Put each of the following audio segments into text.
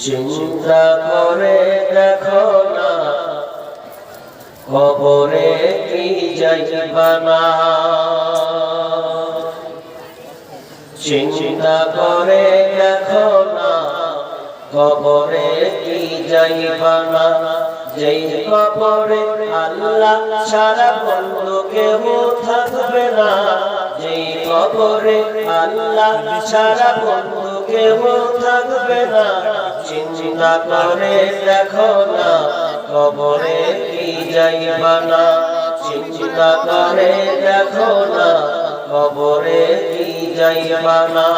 চিন্তা করে দেখো না কবরে কি যাইবা না। চিন্তা করে দেখো না কবরে কি যাইবা না। যেই কবরে আল্লাহ ছাড়া বন্ধু কেউ থাকবে না। যেই কবরে আল্লাহ ছাড়া বন্ধু কেউ থাকবে না। চিন্তা করে দেখো না কবরে কি যাইবা না। চিন্তা করে দেখো না কবরে কি যাইবা না।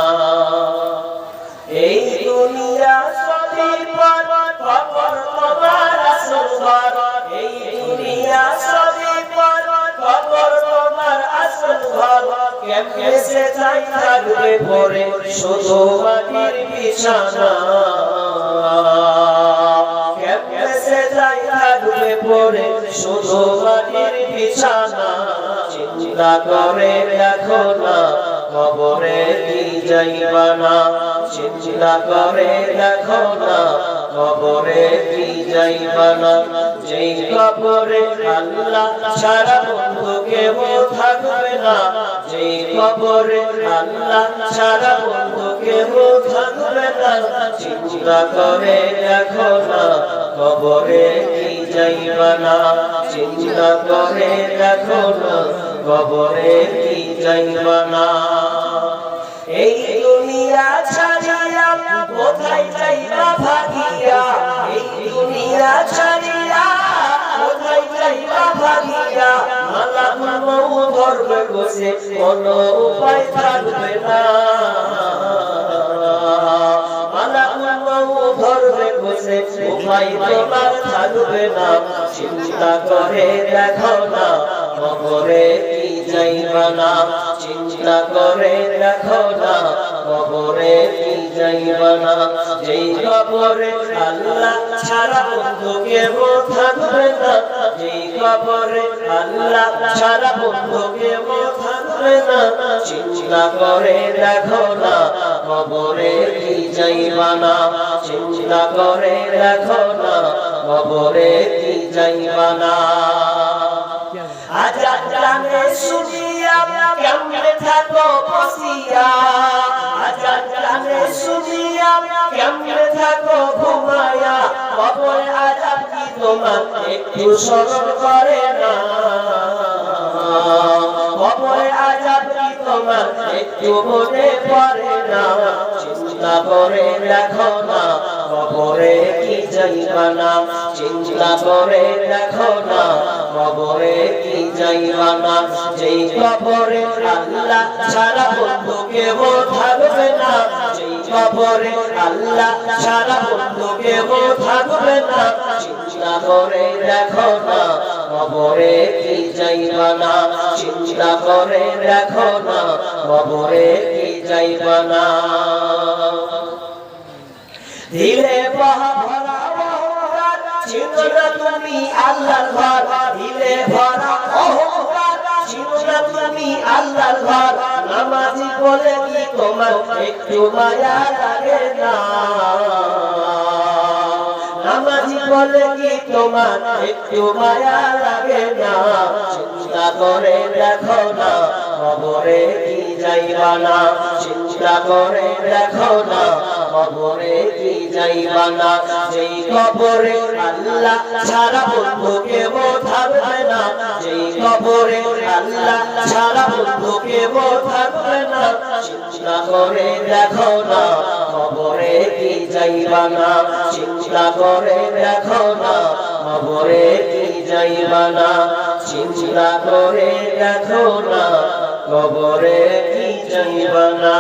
এই দুনিয়া সবই পর, কবর তোমার আসল ঘর। এই দুনিয়া সবই পর, কবর তোমার আসল ঘর। কেমনে সে চাই থাকবে পরে শুধু মাটির বিছানা। কেমনে সে চাই থাকবে পরে শুধু মাটির বিছানা। চিন্তা করে দেখো না কবরে কি যাইবা না। চিন্তা করে দেখো না কবরে কি যাইবা না। যেই কবরে আল্লাহ ছাড়া বন্ধু কেউ থাকবে না। যেই কবরে আল্লাহ ছাড়া বন্ধু কেউ থাকবে না। চিন্তা করে দেখো না কবরে কি যাইবা না। চিন্তা করে দেখো না কবরে কি যাইবা না। এই দুনিয়া ছাড়িয়া কোথায় যাইবা ভাগিয়া। এই দুনিয়া ছাড়িয়া কোথায় যাইবা ভাগিয়া। মালাকুল মউত ধরবে বসে কোনো উপায় থাকবে না। মালাকুল মউত ধরবে বসে উপায় তোমার থাকবে না। চিন্তা করে দেখো না কবরে কি যাইবা না। চিন্তা করে দেখো না কবরে কি যাইবা না। যেই কবরে আল্লাহ ছাড়া বন্ধু কেউ থাকবে না। যেই কবরে আল্লাহ ছাড়া বন্ধু কেউ থাকবে না। চিন্তা করে দেখো না কবরে কি যাইবা না। চিন্তা করে দেখো না কবরে কি যাইবা না। আজান জানে শুনিয়া কেমনে থাকো বসিয়া। আজান জানে শুনিয়া কেমনে থাকো ঘুমায়া। কবরে আজাব কি তোমার একটু স্মরণ করে না। কবরে আজাব কি তোমার একটু মনে পড়ে না। চিন্তা করে দেখো না কবরে কি যাইবা না। চিন্তা করে দেখো না কবরে কি যাইবা না। যেই কবরে আল্লাহ ছাড়া বন্ধু কেউ থাকবে না। যেই কবরে আল্লাহ ছাড়া বন্ধু কেউ থাকবে না। চিন্তা করে দেখো না কবরে কি যাইবা না। চিন্তা করে দেখো না কবরে কি যাইবা না। দিলে ভরা অহংকার ছিল না তুমি আল্লাহর ঘর। দিলে ভরা অহংকার ছিল না তুমি আল্লাহর ঘর। নামাজি বলে কি তোমার একটু মায়া লাগে না। নামাজি বলে কি তোমার একটু মায়া লাগে না। চিন্তা করে দেখো না কবরে কি যাইবা না। চিন্তা করে দেখো না কবরে কি যাইবা না। যেই কবরে আল্লাহ ছাড়া বন্ধু কেউ থাকবে না। যেই কবরে আল্লাহ ছাড়া বন্ধু কেউ থাকবে না। চিন্তা করে দেখো না কবরে কি যাইবা না। চিন্তা করে দেখো না কবরে কি যাইবা না। চিন্তা করে দেখো না কবরে কি যাইবা না।